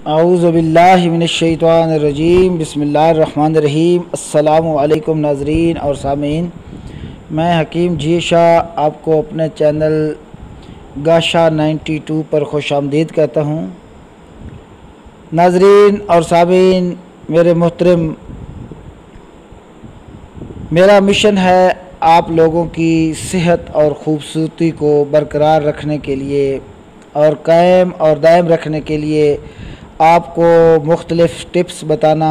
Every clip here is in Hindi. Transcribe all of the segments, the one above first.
औज़ु बिल्लाहि मिनश्शैतानिर्रजीम बिस्मिल्लाहिर्रहमानिर्रहीम। अस्सलामु अलैकुम नाज़रीन और सामीन, मैं हकीम जी शाह आपको अपने चैनल गाशा 92 पर खुशामदीद कहता हूँ। नाज़रीन और सामीन मेरे मोहतरम, मेरा मिशन है आप लोगों की सेहत और ख़ूबसूरती को बरकरार रखने के लिए और कायम और दायम रखने के लिए आपको मुख्तलिफ़ टिप्स बताना,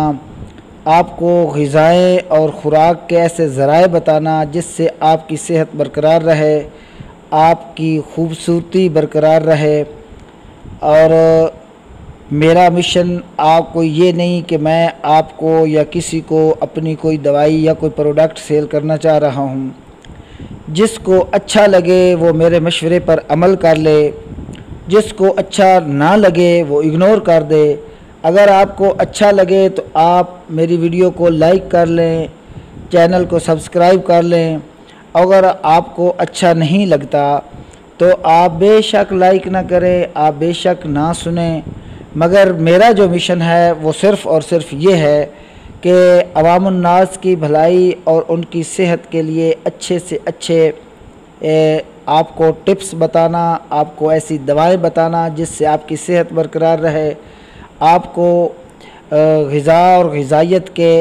आपको ग़िज़ाएँ और ख़ुराक के ऐसे ज़राए बताना जिससे आपकी सेहत बरकरार रहे, आपकी ख़ूबसूरती बरकरार रहे। और मेरा मिशन आपको ये नहीं कि मैं आपको या किसी को अपनी कोई दवाई या कोई प्रोडक्ट सेल करना चाह रहा हूँ। जिसको अच्छा लगे वो मेरे मशवरे पर अमल कर ले, जिसको अच्छा ना लगे वो इग्नोर कर दे। अगर आपको अच्छा लगे तो आप मेरी वीडियो को लाइक कर लें, चैनल को सब्सक्राइब कर लें। अगर आपको अच्छा नहीं लगता तो आप बेशक लाइक ना करें, आप बेशक ना सुनें। मगर मेरा जो मिशन है वो सिर्फ़ और सिर्फ ये है कि अवामुन्नास की भलाई और उनकी सेहत के लिए अच्छे से अच्छे आपको टिप्स बताना, आपको ऐसी दवाएं बताना जिससे आपकी सेहत बरकरार रहे, आपको ग़िज़ा और ग़िज़ाइयत के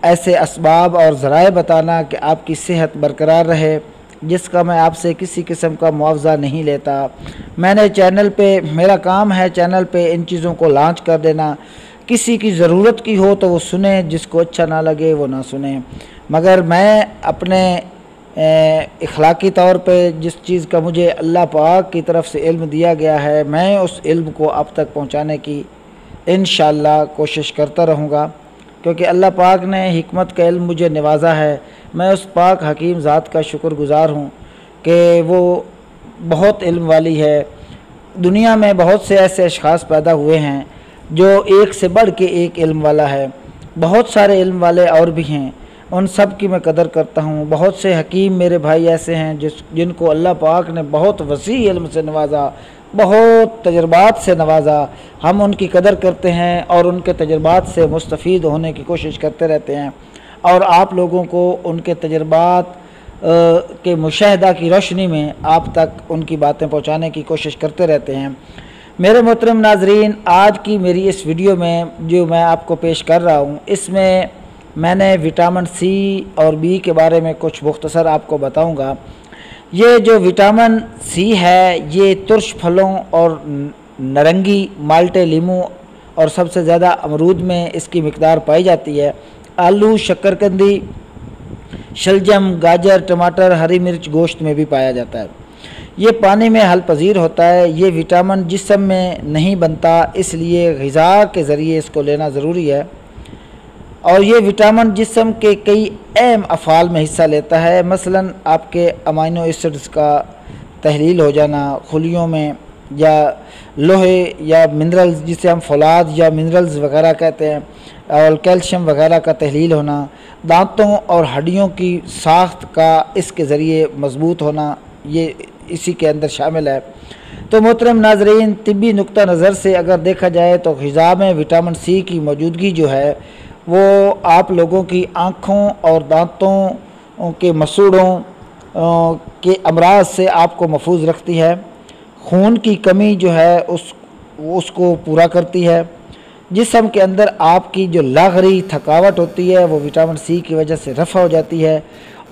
ऐसे असबाब और ज़राए बताना कि आपकी सेहत बरकरार रहे, जिसका मैं आपसे किसी किस्म का मुआवजा नहीं लेता। मैंने चैनल पे, मेरा काम है चैनल पे इन चीज़ों को लॉन्च कर देना। किसी की ज़रूरत की हो तो वो सुने, जिसको अच्छा ना लगे वो ना सुने। मगर मैं अपने इखलाकी तौर पे जिस चीज़ का मुझे अल्लाह पाक की तरफ से इल्म दिया गया है, मैं उस इल्म को आप तक पहुंचाने की इंशाअल्लाह कोशिश करता रहूँगा। क्योंकि अल्लाह पाक ने हिकमत का इल्म मुझे नवाजा है। मैं उस पाक हकीम ज़ात का शुक्रगुज़ार हूँ कि वो बहुत इल्म वाली है। दुनिया में बहुत से ऐसे अशख़ास पैदा हुए हैं जो एक से बढ़ के एक इल्म वाला है। बहुत सारे इल्म वाले और भी हैं, उन सब की मैं कदर करता हूँ। बहुत से हकीम मेरे भाई ऐसे हैं जिनको अल्लाह पाक ने बहुत वसी इल्म से नवाजा, बहुत तजर्बात से नवाजा। हम उनकी कदर करते हैं और उनके तजर्बात से मुस्तफ़ीद होने की कोशिश करते रहते हैं और आप लोगों को उनके तजर्बात के मुशाहदा की रोशनी में आप तक उनकी बातें पहुँचाने की कोशिश करते रहते हैं। मेरे मोहतरम नाज़रीन, आज की मेरी इस वीडियो में जो मैं आपको पेश कर रहा हूँ, इसमें मैंने विटामिन सी और बी के बारे में कुछ मुख्तसर आपको बताऊंगा। ये जो विटामिन सी है ये तुर्श फलों और नारंगी, माल्टे, लीमू और सबसे ज़्यादा अमरूद में इसकी मिकदार पाई जाती है। आलू, शक्करकंदी, शलजम, गाजर, टमाटर, हरी मिर्च, गोश्त में भी पाया जाता है। ये पानी में हल पजीर होता है। ये विटामिन जिस्म में नहीं बनता, इसलिए ग़िज़ा के ज़रिए इसको लेना ज़रूरी है। और ये विटामिन जिस्म के कई अहम अफ़ाल में हिस्सा लेता है। मसलन आपके अमाइनो एसिड्स का तहलील हो जाना खुलियों में, या लोहे या मिनरल्स जिसे हम फौलाद या मिनरल्स वगैरह कहते हैं, और कैल्शियम वगैरह का तहलील होना, दांतों और हड्डियों की साख्त का इसके ज़रिए मजबूत होना, ये इसी के अंदर शामिल है। तो मोहतरम नाज़रीन, तिब्बी नुक्ता नज़र से अगर देखा जाए तो ग़िज़ा में विटामिन सी की मौजूदगी जो है वो आप लोगों की आँखों और दांतों के मसूड़ों के अमराज से आपको महफूज रखती है। खून की कमी जो है उसको पूरा करती है। जिस्म के अंदर आपकी जो लाग़री थकावट होती है वो विटामिन सी की वजह से रफ़ा हो जाती है।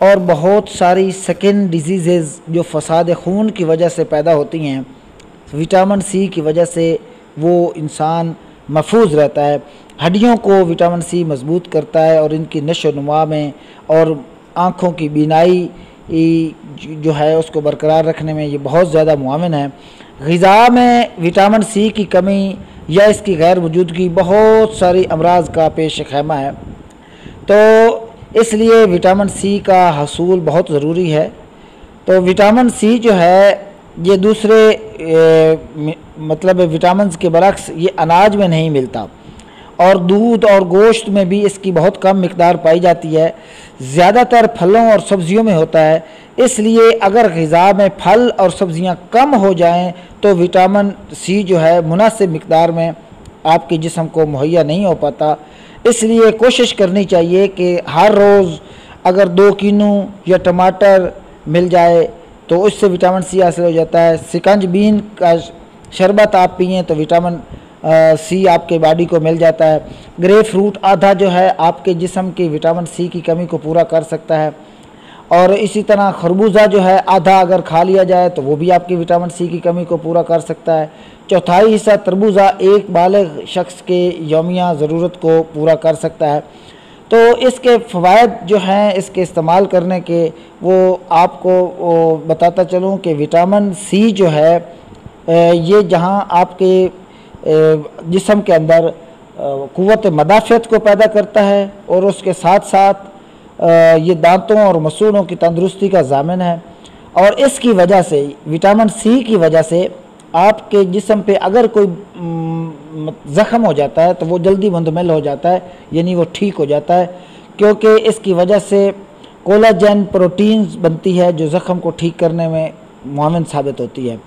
और बहुत सारी स्किन डिजीज़ जो फसाद खून की वजह से पैदा होती हैं, विटामिन सी की वजह से वो इंसान महफूज रहता है। हड्डियों को विटामिन सी मजबूत करता है और इनकी नशो नुमा में और आँखों की बीनाई जो है उसको बरकरार रखने में ये बहुत ज़्यादा मुआविन है। ग़िज़ा में विटामिन सी की कमी या इसकी गैर मौजूदगी बहुत सारी अमराज का पेश खैमा है। तो इसलिए विटामिन सी का हसूल बहुत ज़रूरी है। तो विटामिन सी जो है ये दूसरे मतलब विटामिन के बरक्स ये अनाज में नहीं मिलता और दूध और गोश्त में भी इसकी बहुत कम मिकदार पाई जाती है। ज़्यादातर फलों और सब्ज़ियों में होता है। इसलिए अगर ग़िज़ा में फल और सब्ज़ियाँ कम हो जाएं तो विटामिन सी जो है मुनासिब मिकदार में आपके जिस्म को मुहैया नहीं हो पाता। इसलिए कोशिश करनी चाहिए कि हर रोज़ अगर 2 कीनू या टमाटर मिल जाए तो उससे विटामिन सी हासिल हो जाता है। सिकंज बीन का शरबत आप पिएँ तो विटामिन सी आपके बॉडी को मिल जाता है। ग्रेप फ्रूट आधा जो है आपके जिस्म की विटामिन सी की कमी को पूरा कर सकता है। और इसी तरह खरबूजा जो है आधा अगर खा लिया जाए तो वो भी आपकी विटामिन सी की कमी को पूरा कर सकता है। चौथाई हिस्सा तरबूजा एक बालिग शख्स के यौमिया ज़रूरत को पूरा कर सकता है। तो इसके फ़वाइद जो हैं इसके इस्तेमाल करने के वो आपको बताता चलूँ कि विटामिन सी जो है ये जहाँ आपके जिस्म के अंदर क़ुव्वत मदाफ़ियत को पैदा करता है और उसके साथ साथ ये दांतों और मसूड़ों की तंदुरुस्ती का ज़ामिन है। और इसकी वजह से विटामिन सी की वजह से आपके जिस्म पे अगर कोई ज़ख़म हो जाता है तो वो जल्दी मुंदमिल हो जाता है, यानी वो ठीक हो जाता है, क्योंकि इसकी वजह से कोलाजन प्रोटीन्स बनती है जो ज़ख़म को ठीक करने में मुआविन साबित होती है।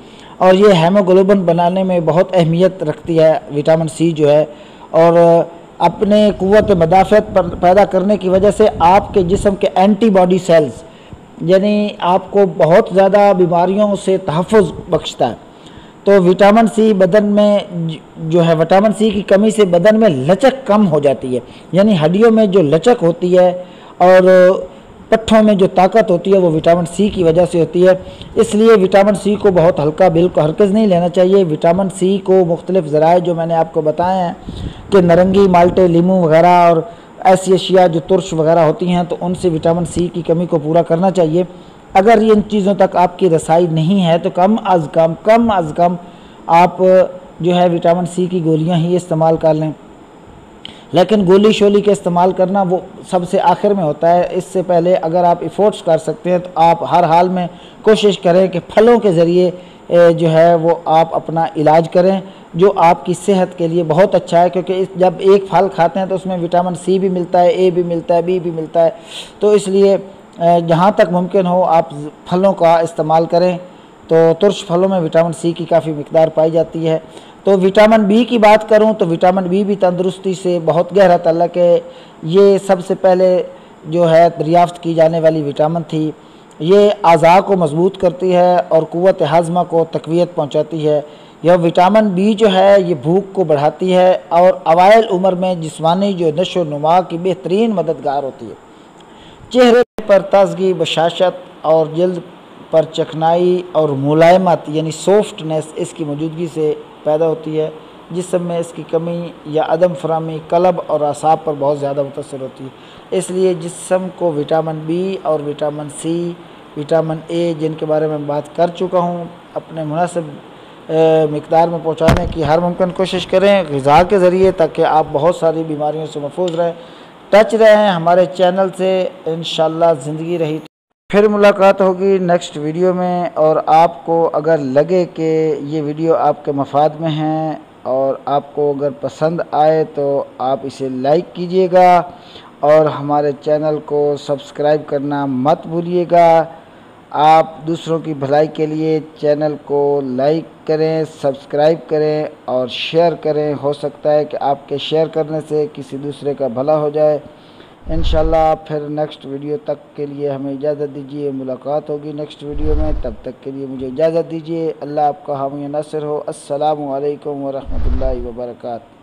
और ये हेमोग्लोबिन बनाने में बहुत अहमियत रखती है विटामिन सी जो है। और अपने क़ुव्वत मदाफ़ियत पैदा करने की वजह से आपके जिस्म के एंटीबॉडी सेल्स, यानी आपको बहुत ज़्यादा बीमारियों से तहफ़्फ़ुज़ बख्शता है। तो विटामिन सी बदन में जो है विटामिन सी की कमी से बदन में लचक कम हो जाती है, यानी हड्डियों में जो लचक होती है और पट्ठों में जो ताकत होती है वो विटामिन सी की वजह से होती है। इसलिए विटामिन सी को बहुत हल्का बिल्कुल हरकज़ नहीं लेना चाहिए। विटामिन सी को मुख्तलिफ़ ज़राए जो मैंने आपको बताए हैं कि नारंगी, माल्टे, लीमू वगैरह और ऐसी अशिया जो तुर्श वगैरह होती हैं तो उनसे विटामिन सी की कमी को पूरा करना चाहिए। अगर इन चीज़ों तक आपकी रसाई नहीं है तो कम अज़ कम आप जो है विटामिन सी की गोलियां ही इस्तेमाल कर लें। लेकिन गोली शोली के इस्तेमाल करना वो सबसे आखिर में होता है। इससे पहले अगर आप एफर्ट्स कर सकते हैं तो आप हर हाल में कोशिश करें कि फलों के ज़रिए जो है वो आप अपना इलाज करें, जो आपकी सेहत के लिए बहुत अच्छा है। क्योंकि जब एक फल खाते हैं तो उसमें विटामिन सी भी मिलता है, ए भी मिलता है, बी भी मिलता है। तो इसलिए जहाँ तक मुमकिन हो आप फलों का इस्तेमाल करें। तो तुर्श फलों में विटामिन सी की काफ़ी मिकदार पाई जाती है। तो विटामिन बी की बात करूं तो विटामिन बी भी तंदुरुस्ती से बहुत गहरा ताल्लुक़ है। ये सबसे पहले जो है दरियाफ़्त की जाने वाली विटामिन थी। ये अज़ा को मजबूत करती है और क़ुव्वत हाज़मा को तक़वियत पहुँचाती है। यह विटामिन बी जो है ये भूख को बढ़ाती है और अवाइल उम्र में जिस्मानी जो नशो नुमा की बेहतरीन मददगार होती है। चेहरे पर ताज़गी, बशाशत और जल्द पर चिकनाई और मुलायमत यानी सॉफ्टनेस इसकी मौजूदगी से पैदा होती है। जिस्म में इसकी कमी या अदम फरामी कलब और असाब पर बहुत ज़्यादा मुतासर होती है। इसलिए जिस्म को विटामिन बी और विटामिन सी, विटामिन ए जिनके बारे में बात कर चुका हूँ, अपने मुनासिब मिकदार में पहुँचाने की हर मुमकिन कोशिश करें ग़िज़ा के ज़रिए, ताकि आप बहुत सारी बीमारियों से महफूज रहें। टच रहें हमारे चैनल से, इंशाअल्लाह ज़िंदगी रही फिर मुलाकात होगी नेक्स्ट वीडियो में। और आपको अगर लगे कि ये वीडियो आपके मफाद में है और आपको अगर पसंद आए तो आप इसे लाइक कीजिएगा और हमारे चैनल को सब्सक्राइब करना मत भूलिएगा। आप दूसरों की भलाई के लिए चैनल को लाइक करें, सब्सक्राइब करें और शेयर करें। हो सकता है कि आपके शेयर करने से किसी दूसरे का भला हो जाए। इंशाल्लाह फिर नेक्स्ट वीडियो तक के लिए हमें इजाज़त दीजिए। मुलाकात होगी नेक्स्ट वीडियो में, तब तक के लिए मुझे इजाज़त दीजिए। अल्लाह आपका हामी नासिर हो। अस्सलामु अलैकुम व रहमतुल्लाहि व बरकातहू।